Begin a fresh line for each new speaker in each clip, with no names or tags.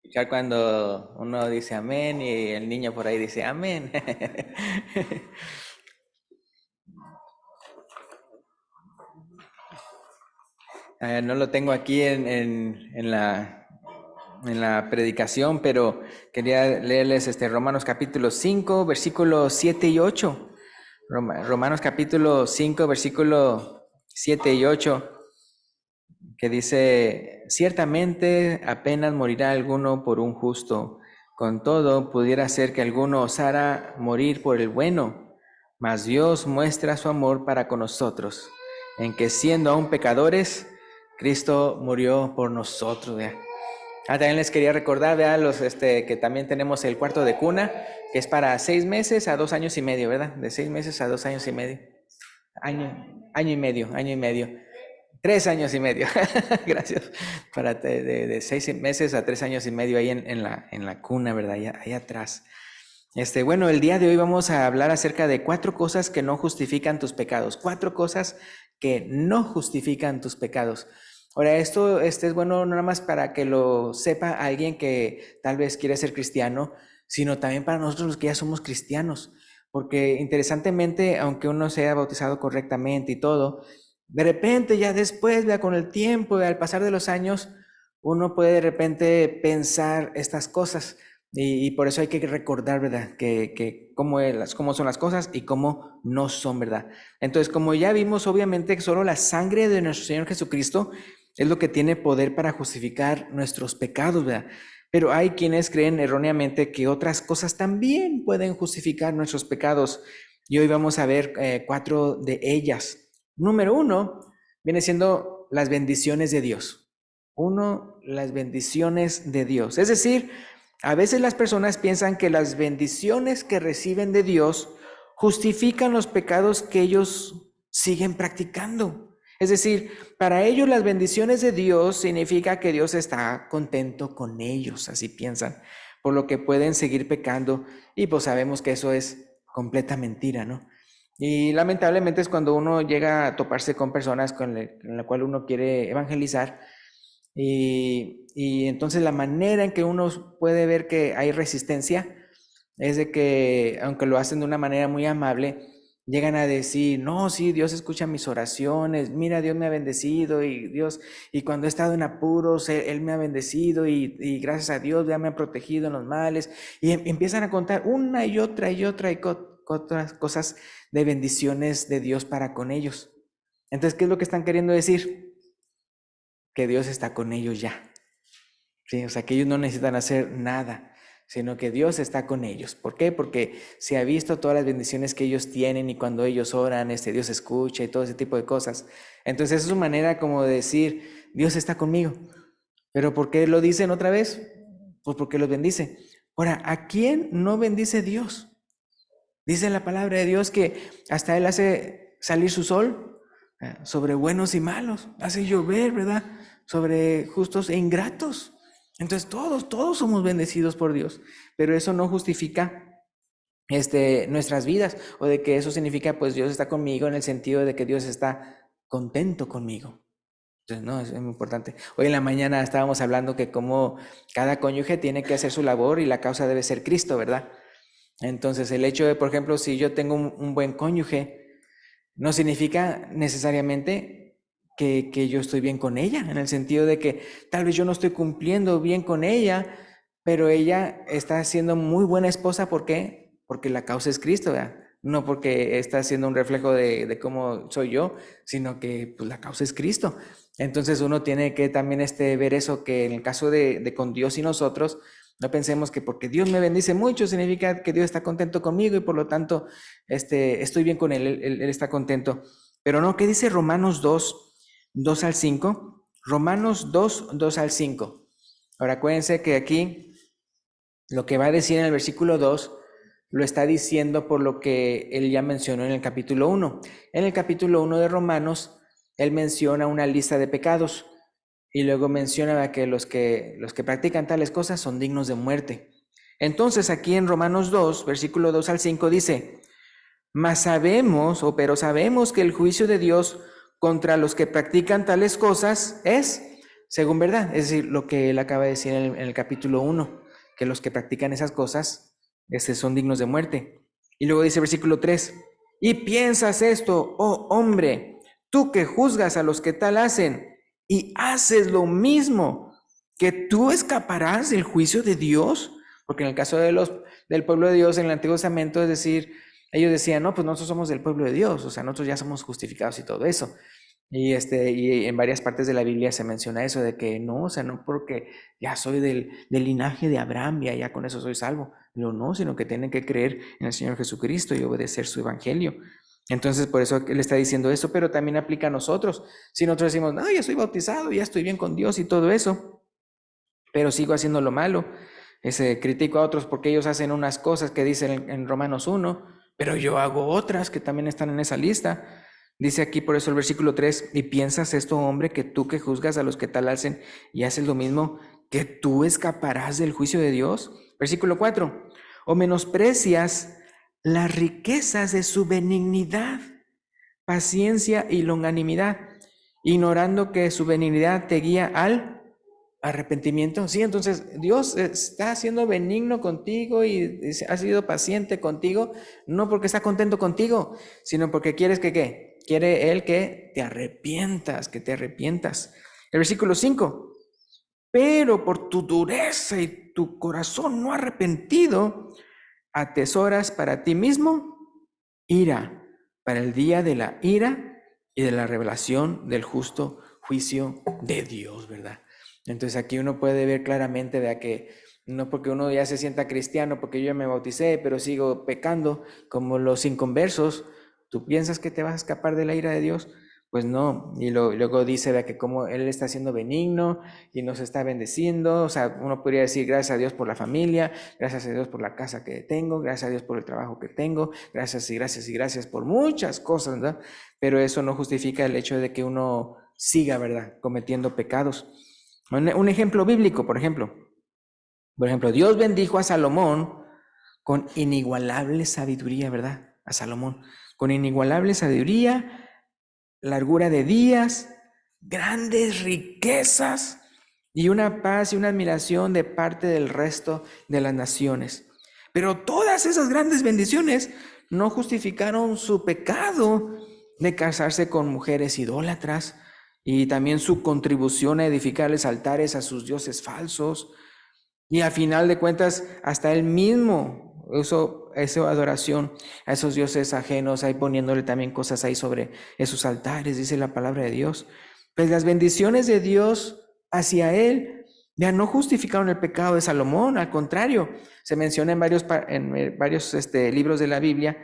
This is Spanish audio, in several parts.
Escuchar cuando uno dice amén y el niño por ahí dice amén. No lo tengo aquí en la predicación, pero quería leerles Romanos capítulo 5, versículos 7 y 8. Romanos capítulo 5, versículo 7 y 8, que dice: ciertamente apenas morirá alguno por un justo, con todo pudiera ser que alguno osara morir por el bueno, mas Dios muestra su amor para con nosotros, en que siendo aún pecadores, Cristo murió por nosotros. ¿Vea? También les quería recordar, vean, que también tenemos el cuarto de cuna, que es para 6 meses a 2 años y medio, ¿verdad? De 6 meses a 2 años y medio. Año y medio, año y medio. 3 años y medio. Gracias. De 6 meses a 3 años y medio ahí en la cuna, ¿verdad? Ahí atrás. Bueno, el día de hoy vamos a hablar acerca de 4 cosas que no justifican tus pecados. 4 cosas que no justifican tus pecados. Ahora, esto es bueno no nada más para que lo sepa alguien que tal vez quiere ser cristiano, sino también para nosotros los que ya somos cristianos. Porque interesantemente, aunque uno sea bautizado correctamente y todo, de repente ya después, ya con el tiempo, al pasar de los años, uno puede de repente pensar estas cosas. Y por eso hay que recordar, ¿verdad? Que cómo son las cosas y cómo no son, ¿verdad? Entonces, como ya vimos, obviamente, que solo la sangre de nuestro Señor Jesucristo es lo que tiene poder para justificar nuestros pecados, ¿verdad? Pero hay quienes creen erróneamente que otras cosas también pueden justificar nuestros pecados. Y hoy vamos a ver 4 de ellas. Número 1 viene siendo las bendiciones de Dios. Las bendiciones de Dios. Es decir, a veces las personas piensan que las bendiciones que reciben de Dios justifican los pecados que ellos siguen practicando. Es decir, para ellos las bendiciones de Dios significa que Dios está contento con ellos, así piensan, por lo que pueden seguir pecando, y pues sabemos que eso es completa mentira, ¿no? Y lamentablemente es cuando uno llega a toparse con personas con la cual uno quiere evangelizar, y entonces la manera en que uno puede ver que hay resistencia es de que, aunque lo hacen de una manera muy amable, llegan a decir: no, sí, Dios escucha mis oraciones, mira, Dios me ha bendecido, y cuando he estado en apuros, Él me ha bendecido, y gracias a Dios ya me ha protegido en los males, y empiezan a contar una y otra y otra otras cosas de bendiciones de Dios para con ellos. Entonces, ¿qué es lo que están queriendo decir? Que Dios está con ellos ya. ¿Sí? O sea, que ellos no necesitan hacer nada, sino que Dios está con ellos. ¿Por qué? Porque se ha visto todas las bendiciones que ellos tienen, y cuando ellos oran, Dios escucha y todo ese tipo de cosas. Entonces es su manera como de decir: Dios está conmigo. ¿Pero por qué lo dicen otra vez? Pues porque los bendice. Ahora, ¿a quién no bendice Dios? Dice la palabra de Dios que hasta Él hace salir su sol sobre buenos y malos, hace llover, ¿verdad? Sobre justos e ingratos. Entonces todos somos bendecidos por Dios, pero eso no justifica nuestras vidas, o de que eso significa pues Dios está conmigo en el sentido de que Dios está contento conmigo. Entonces, no, es muy importante. Hoy en la mañana estábamos hablando que como cada cónyuge tiene que hacer su labor y la causa debe ser Cristo, ¿verdad? Entonces, el hecho de, por ejemplo, si yo tengo un buen cónyuge, no significa necesariamente que yo estoy bien con ella, en el sentido de que tal vez yo no estoy cumpliendo bien con ella, pero ella está siendo muy buena esposa. ¿Por qué? Porque la causa es Cristo, ¿verdad? No porque está siendo un reflejo de cómo soy yo, sino que pues, la causa es Cristo. Entonces uno tiene que también ver eso, que en el caso de con Dios y nosotros, no pensemos que porque Dios me bendice mucho significa que Dios está contento conmigo y por lo tanto estoy bien con Él está contento. Pero no, ¿qué dice Romanos 2 al 5? Romanos 2 al 5. Ahora acuérdense que aquí lo que va a decir en el versículo 2 lo está diciendo por lo que él ya mencionó en el capítulo 1. En el capítulo 1 de Romanos, él menciona una lista de pecados. Y luego menciona que los que practican tales cosas son dignos de muerte. Entonces aquí en Romanos 2, versículo 2 al 5 dice: pero sabemos que el juicio de Dios contra los que practican tales cosas es según verdad. Es decir, lo que él acaba de decir en el capítulo 1, que los que practican esas cosas son dignos de muerte. Y luego dice versículo 3, y piensas esto, oh hombre, tú que juzgas a los que tal hacen y haces lo mismo, que tú escaparás del juicio de Dios. Porque en el caso del pueblo de Dios en el Antiguo Testamento, es decir, ellos decían, no, pues nosotros somos del pueblo de Dios, o sea, nosotros ya somos justificados y todo eso. Y en varias partes de la Biblia se menciona eso, de que no, o sea, no porque ya soy del linaje de Abraham, ya con eso soy salvo. No, sino que tienen que creer en el Señor Jesucristo y obedecer su evangelio. Entonces, por eso él está diciendo eso, pero también aplica a nosotros. Si nosotros decimos, no, ya soy bautizado, ya estoy bien con Dios y todo eso, pero sigo haciendo lo malo, critico a otros porque ellos hacen unas cosas que dicen en Romanos 1, pero yo hago otras que también están en esa lista. Dice aquí por eso el versículo 3, y piensas esto, hombre, que tú que juzgas a los que tal hacen y haces lo mismo, que tú escaparás del juicio de Dios. Versículo 4, o menosprecias las riquezas de su benignidad, paciencia y longanimidad, ignorando que su benignidad te guía al arrepentimiento. Sí, entonces Dios está siendo benigno contigo y ha sido paciente contigo, no porque está contento contigo, sino porque quieres que ¿qué? Quiere Él que te arrepientas, que te arrepientas. El versículo 5, pero por tu dureza y tu corazón no arrepentido, atesoras para ti mismo ira, para el día de la ira y de la revelación del justo juicio de Dios, ¿verdad? Entonces aquí uno puede ver claramente de que no porque uno ya se sienta cristiano, porque yo ya me bauticé, pero sigo pecando como los inconversos, ¿tú piensas que te vas a escapar de la ira de Dios? Pues no, y luego dice de que como Él está siendo benigno y nos está bendeciendo, o sea, uno podría decir gracias a Dios por la familia, gracias a Dios por la casa que tengo, gracias a Dios por el trabajo que tengo, gracias y gracias y gracias por muchas cosas, ¿verdad? Pero eso no justifica el hecho de que uno siga, ¿verdad?, cometiendo pecados. Un ejemplo bíblico, por ejemplo, Dios bendijo a Salomón con inigualable sabiduría, ¿verdad? A Salomón, con inigualable sabiduría, largura de días, grandes riquezas y una paz y una admiración de parte del resto de las naciones. Pero todas esas grandes bendiciones no justificaron su pecado de casarse con mujeres idólatras y también su contribución a edificarles altares a sus dioses falsos. Y a final de cuentas, hasta él mismo usó esa adoración a esos dioses ajenos, ahí poniéndole también cosas ahí sobre esos altares, dice la palabra de Dios. Pues las bendiciones de Dios hacia él ya no justificaron el pecado de Salomón, al contrario, se menciona en varios libros de la Biblia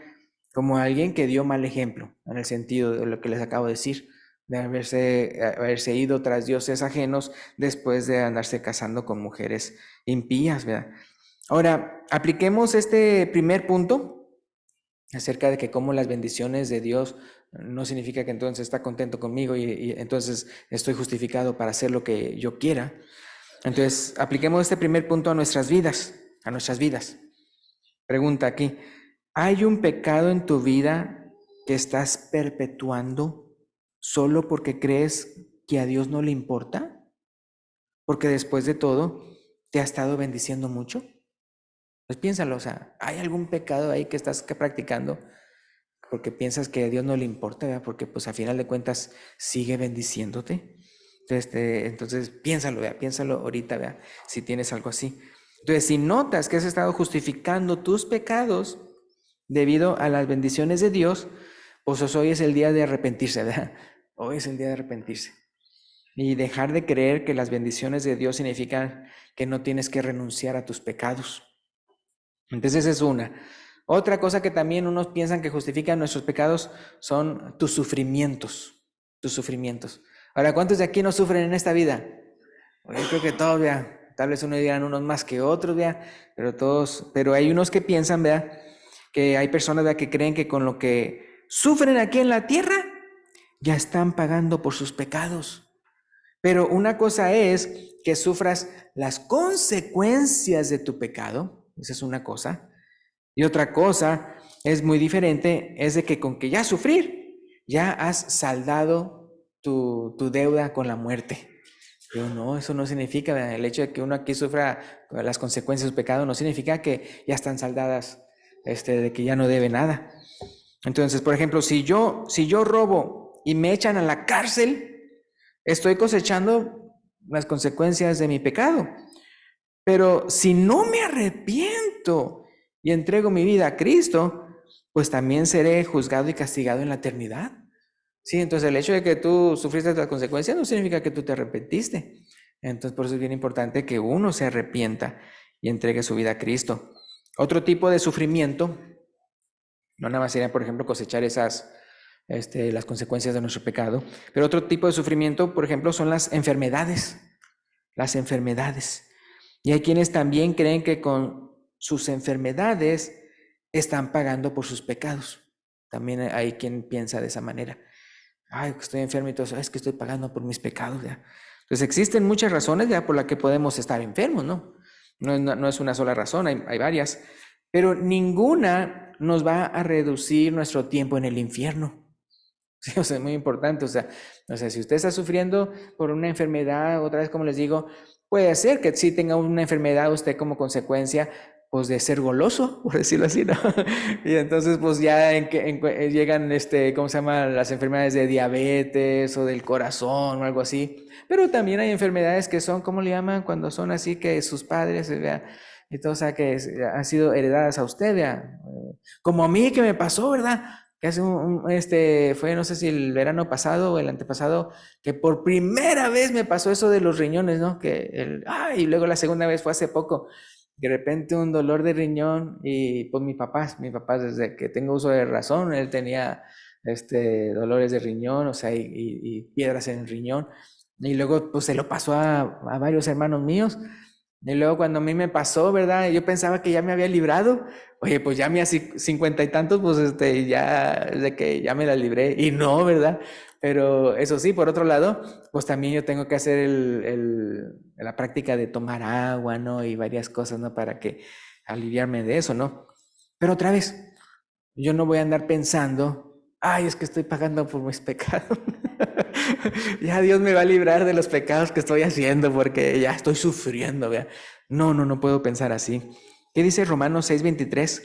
como alguien que dio mal ejemplo, en el sentido de lo que les acabo de decir, de haberse ido tras dioses ajenos después de andarse casando con mujeres impías, ¿verdad? Ahora, apliquemos este primer punto acerca de que cómo las bendiciones de Dios no significa que entonces está contento conmigo y entonces estoy justificado para hacer lo que yo quiera. Entonces, apliquemos este primer punto a nuestras vidas, Pregunta aquí, ¿hay un pecado en tu vida que estás perpetuando solo porque crees que a Dios no le importa? Porque después de todo, ¿te ha estado bendiciendo mucho? Pues piénsalo, o sea, ¿hay algún pecado ahí que estás practicando porque piensas que a Dios no le importa, ¿verdad? Porque pues a final de cuentas sigue bendiciéndote? Entonces piénsalo ahorita, ¿verdad? Si tienes algo así. Entonces, si notas que has estado justificando tus pecados debido a las bendiciones de Dios, pues hoy es el día de arrepentirse, ¿verdad? Hoy es el día de arrepentirse. Y dejar de creer que las bendiciones de Dios significan que no tienes que renunciar a tus pecados. Entonces esa es una. Otra cosa que también unos piensan que justifican nuestros pecados son tus sufrimientos. Ahora, ¿cuántos de aquí no sufren en esta vida? Yo creo que todos, vea. Tal vez uno dirán unos más que otros, vea, pero hay unos que piensan, vea, que hay personas, vea, que creen que con lo que sufren aquí en la tierra ya están pagando por sus pecados. Pero una cosa es que sufras las consecuencias de tu pecado, esa es una cosa, y otra cosa es muy diferente, es de que con que ya sufrir, ya has saldado tu deuda con la muerte. Pero no, eso no significa, ¿verdad? El hecho de que uno aquí sufra las consecuencias de su pecado no significa que ya están saldadas, de que ya no debe nada. Entonces, por ejemplo, si yo robo y me echan a la cárcel, estoy cosechando las consecuencias de mi pecado. Pero si no me arrepiento y entrego mi vida a Cristo, pues también seré juzgado y castigado en la eternidad. Sí, entonces el hecho de que tú sufriste las consecuencias no significa que tú te arrepentiste. Entonces, por eso es bien importante que uno se arrepienta y entregue su vida a Cristo. Otro tipo de sufrimiento, no nada más sería, por ejemplo, cosechar las consecuencias de nuestro pecado, pero otro tipo de sufrimiento, por ejemplo, son las enfermedades. Las enfermedades. Y hay quienes también creen que con sus enfermedades están pagando por sus pecados. También hay quien piensa de esa manera. Ay, estoy enfermo y todo eso, es que estoy pagando por mis pecados, ya. Entonces existen muchas razones ya por las que podemos estar enfermos, ¿no? No es una sola razón, hay varias, pero ninguna nos va a reducir nuestro tiempo en el infierno. Sí, o sea, es muy importante, o sea, si usted está sufriendo por una enfermedad, otra vez como les digo, puede ser que sí tenga una enfermedad usted como consecuencia, pues de ser goloso, por decirlo así, ¿no? Y entonces, pues ya llegan, ¿cómo se llama? Las enfermedades de diabetes o del corazón o algo así. Pero también hay enfermedades que son, ¿cómo le llaman? Cuando son así que sus padres, vea, y todo, o sea, que han sido heredadas a usted, vea. Como a mí que me pasó, ¿verdad? Que hace fue, no sé si el verano pasado o el antepasado, que por primera vez me pasó eso de los riñones, ¿no? Y luego la segunda vez fue hace poco. De repente un dolor de riñón y pues mi papá desde que tengo uso de razón, él tenía dolores de riñón, o sea, y piedras en el riñón. Y luego pues se lo pasó a varios hermanos míos. Y luego cuando a mí me pasó, ¿verdad? Yo pensaba que ya me había librado. Oye, pues ya me hace 50 y tantos, pues ya de que ya me la libré. Y no, ¿verdad? Pero eso sí, por otro lado, pues también yo tengo que hacer la práctica de tomar agua, ¿no? Y varias cosas, ¿no? Para que aliviarme de eso, ¿no? Pero otra vez, yo no voy a andar pensando, ay, es que estoy pagando por mis pecados. Ya Dios me va a librar de los pecados que estoy haciendo porque ya estoy sufriendo, ¿vea? No puedo pensar así. ¿Qué dice Romanos 6:23?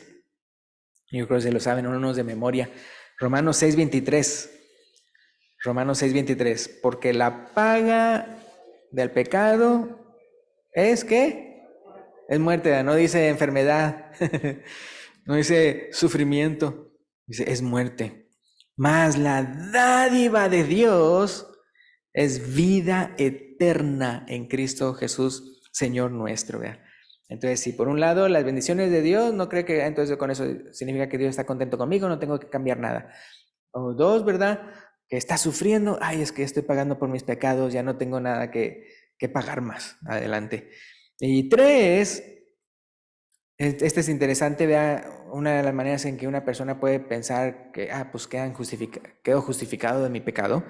Yo creo que se lo saben, unos de memoria. Romanos 6:23. Romanos 6:23. Porque la paga del pecado es ¿qué? Es muerte, ¿verdad? No dice enfermedad, no dice sufrimiento, dice es muerte. Mas la dádiva de Dios es vida eterna en Cristo Jesús, Señor nuestro, ¿vea? Entonces, si por un lado las bendiciones de Dios, no cree que entonces con eso significa que Dios está contento conmigo, no tengo que cambiar nada. O dos, ¿verdad? Que está sufriendo, ay, es que estoy pagando por mis pecados, ya no tengo nada que pagar más adelante. Y tres, este es interesante, vea, una de las maneras en que una persona puede pensar que, pues quedo justificado de mi pecado,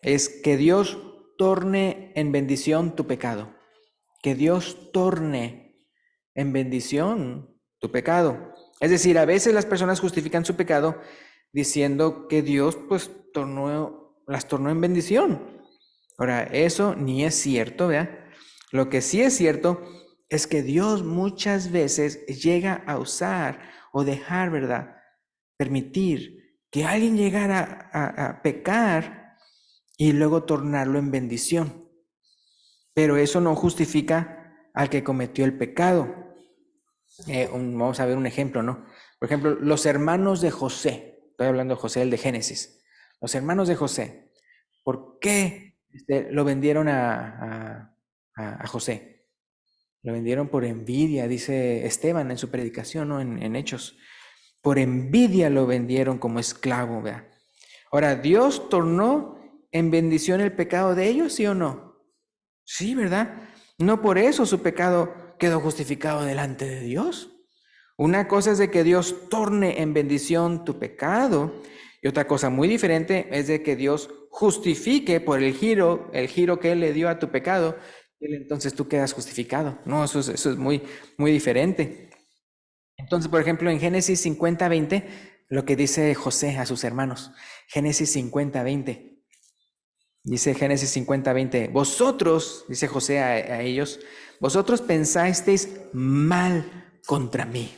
es que Dios torne en bendición tu pecado. Que Dios torne en bendición tu pecado. Es decir, a veces las personas justifican su pecado diciendo que Dios pues las tornó en bendición. Ahora, eso ni es cierto, ¿vea? Lo que sí es cierto es que Dios muchas veces llega a usar o dejar, ¿verdad? Permitir que alguien llegara a pecar y luego tornarlo en bendición. Pero eso no justifica al que cometió el pecado. Vamos a ver un ejemplo, ¿no? Por ejemplo, los hermanos de José, estoy hablando de José, el de Génesis. Los hermanos de José, ¿por qué lo vendieron a José? Lo vendieron por envidia, dice Esteban en su predicación, ¿no? En Hechos. Por envidia lo vendieron como esclavo, ¿vea? Ahora, ¿Dios tornó en bendición el pecado de ellos, sí o no? Sí, ¿verdad? No por eso su pecado quedó justificado delante de Dios. Una cosa es de que Dios torne en bendición tu pecado y otra cosa muy diferente es de que Dios justifique por el giro que Él le dio a tu pecado y entonces tú quedas justificado. No, eso es muy, muy diferente. Entonces, por ejemplo, en Génesis 50:20, lo que dice José a sus hermanos, Génesis 50:20. Dice Génesis 50:20, vosotros, dice José a ellos, vosotros pensasteis mal contra mí,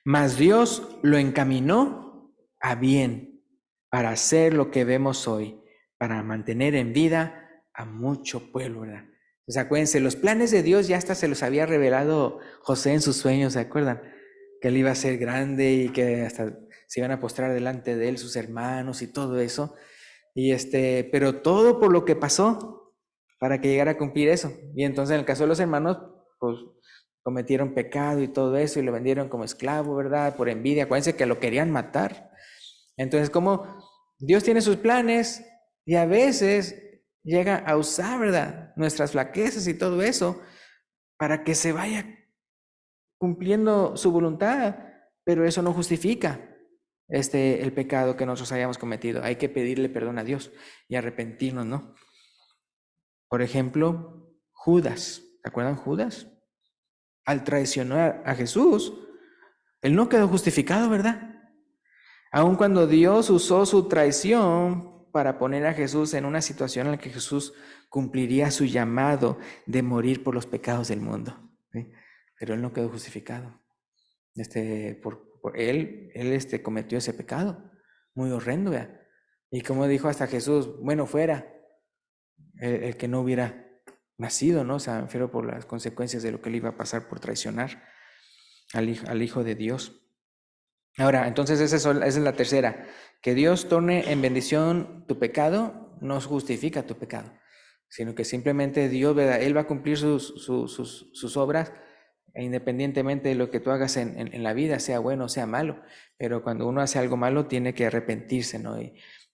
mas Dios lo encaminó a bien para hacer lo que vemos hoy, para mantener en vida a mucho pueblo, ¿verdad? Pues acuérdense, los planes de Dios ya hasta se los había revelado José en sus sueños, ¿se acuerdan? Que él iba a ser grande y que hasta se iban a postrar delante de él sus hermanos y todo eso. Pero todo por lo que pasó para que llegara a cumplir eso. Y entonces en el caso de los hermanos, pues cometieron pecado y todo eso y lo vendieron como esclavo, ¿verdad? Por envidia. Acuérdense que lo querían matar. Entonces, como Dios tiene sus planes y a veces llega a usar, ¿verdad? Nuestras flaquezas y todo eso para que se vaya cumpliendo su voluntad, pero eso no justifica el pecado que nosotros hayamos cometido. Hay que pedirle perdón a Dios y arrepentirnos, ¿no? Por ejemplo, Judas, ¿se acuerdan Judas? Al traicionar a Jesús, él no quedó justificado, ¿verdad? Aun cuando Dios usó su traición para poner a Jesús en una situación en la que Jesús cumpliría su llamado de morir por los pecados del mundo, ¿sí? Pero él no quedó justificado. Por él cometió ese pecado muy horrendo, ¿verdad? Y como dijo hasta Jesús, bueno, fuera el que no hubiera nacido, ¿no? O sea, refiero por las consecuencias de lo que le iba a pasar por traicionar al Hijo de Dios. Ahora, entonces esa es la tercera, que Dios torne en bendición tu pecado, no justifica tu pecado, sino que simplemente Dios, ¿verdad? Él va a cumplir sus obras, independientemente de lo que tú hagas en la vida, sea bueno o sea malo. Pero cuando uno hace algo malo, tiene que arrepentirse, ¿no?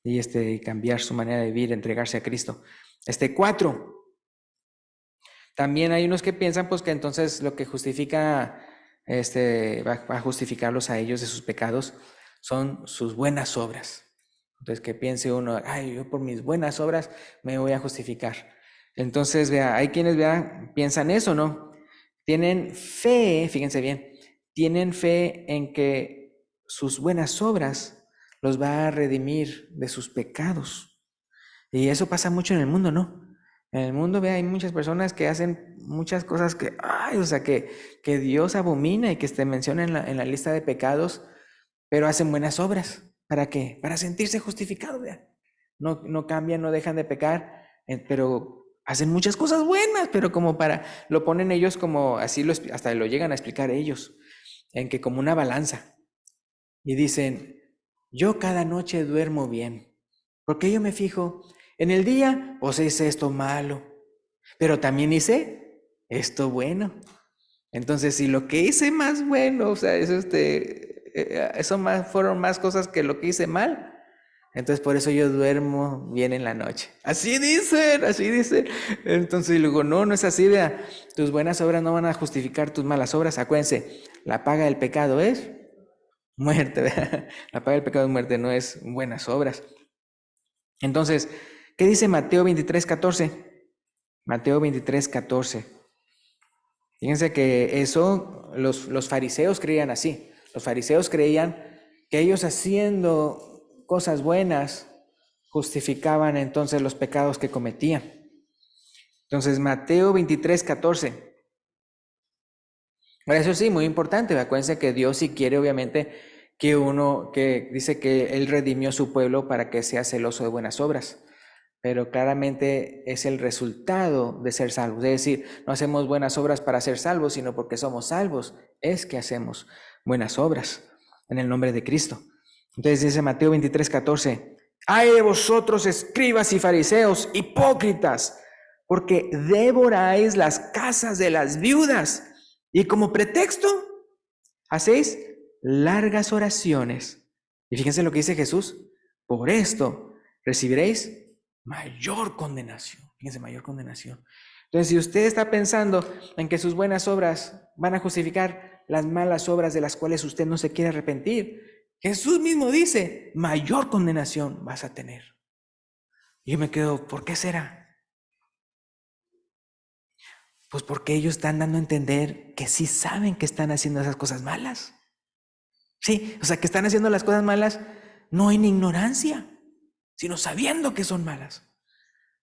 Y cambiar su manera de vivir, entregarse a Cristo. 4, también hay unos que piensan pues que entonces lo que justifica, va a justificarlos a ellos de sus pecados son sus buenas obras. Entonces que piense uno, ay, yo por mis buenas obras me voy a justificar. Entonces, vea, hay quienes, piensan eso, ¿no? Tienen fe, fíjense bien, tienen fe en que sus buenas obras los va a redimir de sus pecados. Y eso pasa mucho en el mundo, ¿no? En el mundo, hay muchas personas que hacen muchas cosas que, o sea, que Dios abomina y que se menciona en la lista de pecados, pero hacen buenas obras. ¿Para qué? Para sentirse justificados, No cambian, no dejan de pecar, pero hacen muchas cosas buenas, pero lo ponen ellos como, así hasta lo llegan a explicar ellos, en que como una balanza. Y dicen, yo cada noche duermo bien, porque yo me fijo, en el día, pues hice esto malo, pero también hice esto bueno. Entonces, si lo que hice más bueno, o sea, fueron más cosas que lo que hice mal, entonces por eso yo duermo bien en la noche. Así dicen, así dicen. Entonces luego, no es así, vea, tus buenas obras no van a justificar tus malas obras. Acuérdense, la paga del pecado es muerte, ¿verdad? La paga del pecado es muerte, no es buenas obras. Entonces, ¿qué dice Mateo 23:14? Mateo 23:14. Fíjense que eso los fariseos creían así. Los fariseos creían que ellos haciendo cosas buenas justificaban entonces los pecados que cometían. Entonces, Mateo 23:14. Eso sí, muy importante. Acuérdense que Dios sí quiere, obviamente, que dice que Él redimió su pueblo para que sea celoso de buenas obras. Pero claramente es el resultado de ser salvos. Es decir, no hacemos buenas obras para ser salvos, sino porque somos salvos, es que hacemos buenas obras en el nombre de Cristo. Entonces dice Mateo 23:14, ¡ay de vosotros, escribas y fariseos, hipócritas! Porque devoráis las casas de las viudas y como pretexto hacéis largas oraciones. Y fíjense lo que dice Jesús, por esto recibiréis mayor condenación. Fíjense, mayor condenación. Entonces, si usted está pensando en que sus buenas obras van a justificar las malas obras de las cuales usted no se quiere arrepentir, Jesús mismo dice, mayor condenación vas a tener. Y yo me quedo, ¿por qué será? Pues porque ellos están dando a entender que sí saben que están haciendo esas cosas malas. Sí, o sea, que están haciendo las cosas malas no en ignorancia, sino sabiendo que son malas.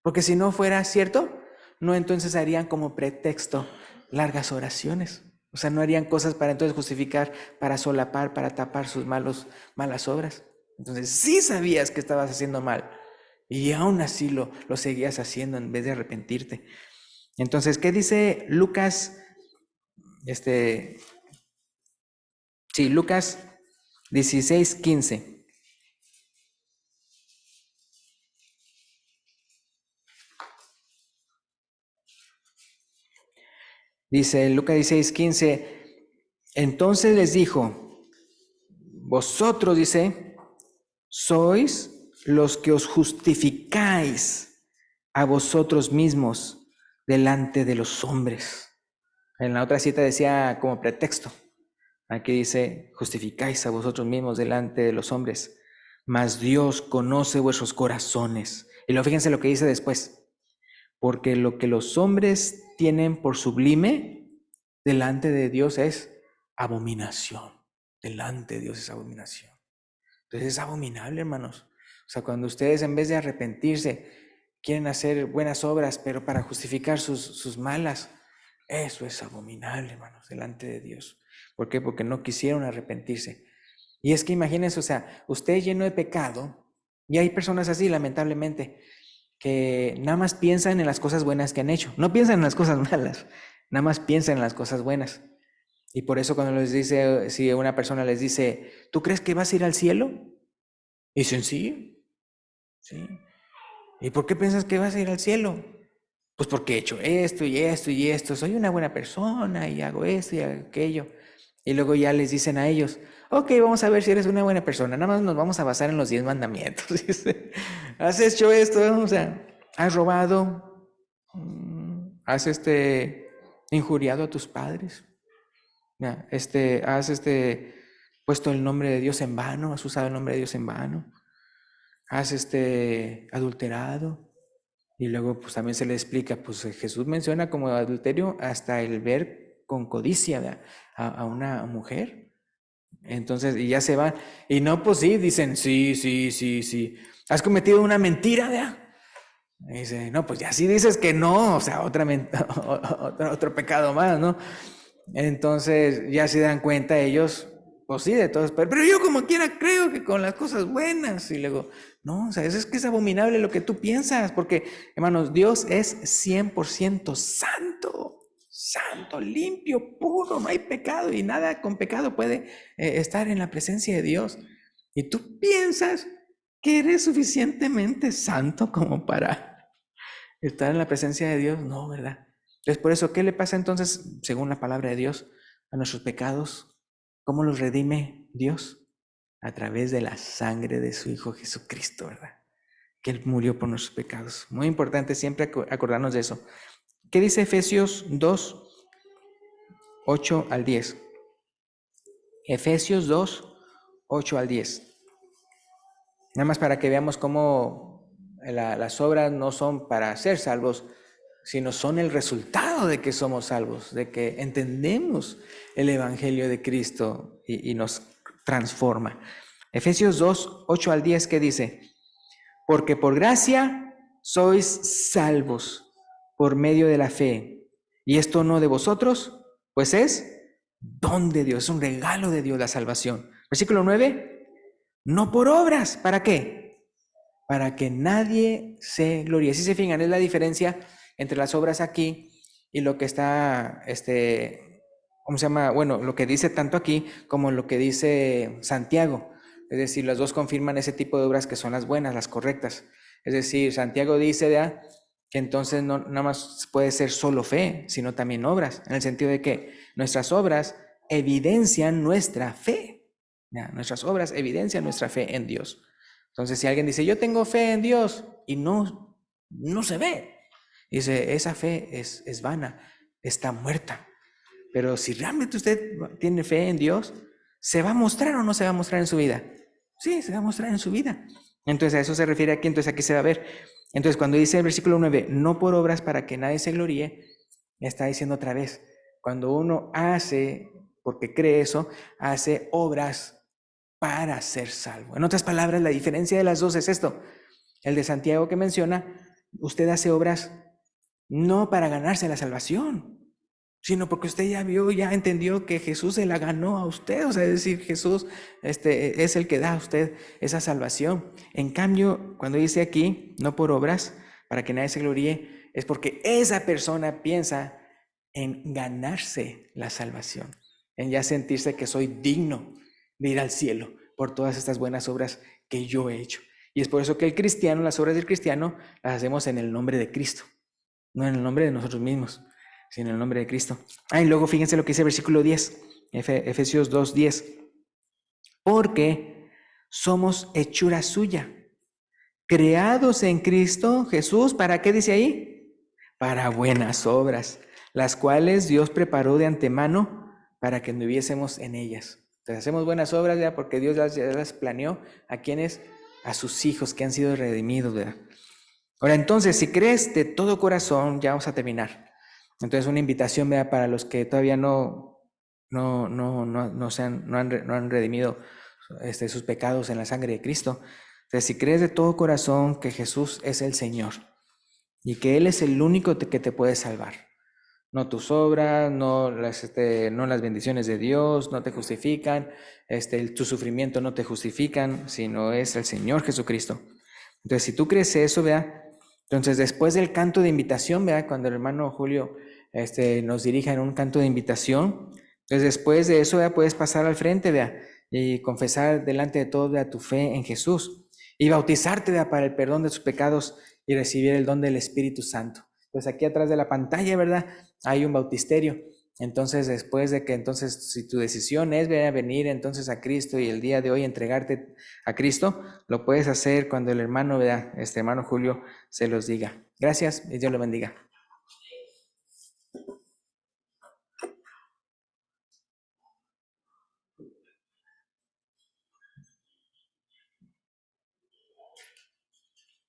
Porque si no fuera cierto, no entonces harían como pretexto largas oraciones. O sea, no harían cosas para entonces justificar, para solapar, para tapar sus malas obras. Entonces sí sabías que estabas haciendo mal y aún así lo seguías haciendo en vez de arrepentirte. Entonces, ¿qué dice Lucas? Lucas 16:15. Dice Lucas 16:15, entonces les dijo, vosotros, dice, sois los que os justificáis a vosotros mismos delante de los hombres. En la otra cita decía como pretexto. Aquí dice, justificáis a vosotros mismos delante de los hombres, mas Dios conoce vuestros corazones. Y luego fíjense lo que dice después. Porque lo que los hombres tienen por sublime, delante de Dios es abominación. Delante de Dios es abominación. Entonces es abominable, hermanos. O sea, cuando ustedes en vez de arrepentirse, quieren hacer buenas obras, pero para justificar sus malas, eso es abominable, hermanos, delante de Dios. ¿Por qué? Porque no quisieron arrepentirse. Y es que imagínense, o sea, usted lleno de pecado, y hay personas así, lamentablemente, que nada más piensan en las cosas buenas que han hecho, no piensan en las cosas malas, nada más piensan en las cosas buenas. Y por eso cuando les dice, si una persona les dice, ¿tú crees que vas a ir al cielo? Y dicen, sí, sí. ¿Y por qué piensas que vas a ir al cielo? Pues porque he hecho esto y esto y esto, soy una buena persona y hago esto y hago aquello. Y luego ya les dicen a ellos, ok, vamos a ver si eres una buena persona, nada más nos vamos a basar en los 10 mandamientos. Has hecho esto, o sea, has robado, has injuriado a tus padres, ya, has puesto el nombre de Dios en vano, has usado el nombre de Dios en vano, has adulterado. Y luego pues también se le explica, pues Jesús menciona como adulterio hasta el ver con codicia a una mujer. Entonces, y ya se van. Y no, pues sí, dicen, sí. Has cometido una mentira, ¿ya? Y dice, no, pues ya sí dices que no, o sea, otro pecado más, ¿no? Entonces ya se dan cuenta ellos, pues sí, de todos, pero yo como quiera creo que con las cosas buenas. Y luego, no, o sea, es que es abominable lo que tú piensas, porque, hermanos, Dios es 100% santo, santo, limpio, puro, no hay pecado y nada con pecado puede estar en la presencia de Dios. Y tú piensas que eres suficientemente santo como para estar en la presencia de Dios, no, ¿verdad? Entonces, por eso, ¿qué le pasa entonces, según la palabra de Dios, a nuestros pecados? ¿Cómo los redime Dios? A través de la sangre de su Hijo Jesucristo, ¿verdad? Que Él murió por nuestros pecados. Muy importante siempre acordarnos de eso. ¿Qué dice Efesios 2, 8 al 10? Efesios 2, 8 al 10. Nada más para que veamos cómo las obras no son para ser salvos, sino son el resultado de que somos salvos, de que entendemos el Evangelio de Cristo y nos transforma. Efesios 2, 8 al 10, ¿qué dice? Porque por gracia sois salvos por medio de la fe, y esto no de vosotros, pues es don de Dios, es un regalo de Dios la salvación. Versículo 9, no por obras, ¿para qué? Para que nadie se gloríe. Si se fijan, es la diferencia entre las obras aquí y lo que está, ¿cómo se llama? Bueno, lo que dice tanto aquí como lo que dice Santiago. Es decir, las dos confirman ese tipo de obras que son las buenas, las correctas. Es decir, Santiago dice que entonces no nada más puede ser solo fe, sino también obras, en el sentido de que nuestras obras evidencian nuestra fe. ¿Ya? Nuestras obras evidencian nuestra fe en Dios. Entonces, si alguien dice, yo tengo fe en Dios y no se ve, dice, esa fe es vana, está muerta. Pero si realmente usted tiene fe en Dios, ¿se va a mostrar o no se va a mostrar en su vida? Sí, se va a mostrar en su vida. Entonces, a eso se refiere aquí, entonces aquí se va a ver. Entonces, cuando dice el versículo 9, no por obras para que nadie se gloríe, está diciendo otra vez, cuando uno hace, porque cree eso, hace obras para ser salvo. En otras palabras, la diferencia de las dos es esto. El de Santiago que menciona, usted hace obras no para ganarse la salvación, sino porque usted ya vio, ya entendió que Jesús se la ganó a usted. O sea, es decir, Jesús es el que da a usted esa salvación. En cambio, cuando dice aquí, no por obras, para que nadie se gloríe, es porque esa persona piensa en ganarse la salvación, en ya sentirse que soy digno de ir al cielo por todas estas buenas obras que yo he hecho. Y es por eso que el cristiano, las obras del cristiano, las hacemos en el nombre de Cristo, no en el nombre de nosotros mismos, sino en el nombre de Cristo. Y luego fíjense lo que dice el versículo 10, Efesios 2:10. Porque somos hechura suya, creados en Cristo Jesús, ¿para qué dice ahí? Para buenas obras, las cuales Dios preparó de antemano para que anduviésemos en ellas. Entonces hacemos buenas obras ya porque Dios ya las planeó. ¿A quiénes? A sus hijos que han sido redimidos, ¿verdad? Ahora, entonces, si crees de todo corazón, ya vamos a terminar. Entonces, una invitación, ¿verdad?, para los que todavía no han redimido sus pecados en la sangre de Cristo. Entonces, si crees de todo corazón que Jesús es el Señor y que Él es el único que te puede salvar, no tus obras, no las bendiciones de Dios, no te justifican, tu sufrimiento no te justifican, sino es el Señor Jesucristo. Entonces, si tú crees eso, vea, entonces después del canto de invitación, vea, cuando el hermano Julio nos dirija en un canto de invitación, entonces después de eso, vea, puedes pasar al frente, vea, y confesar delante de todos, vea, tu fe en Jesús y bautizarte, vea, para el perdón de tus pecados y recibir el don del Espíritu Santo. Pues aquí atrás de la pantalla, ¿verdad?, hay un bautisterio. Entonces, después de que, entonces, si tu decisión es venir entonces a Cristo y el día de hoy entregarte a Cristo, lo puedes hacer cuando el hermano, ¿verdad?, hermano Julio se los diga. Gracias y Dios lo bendiga.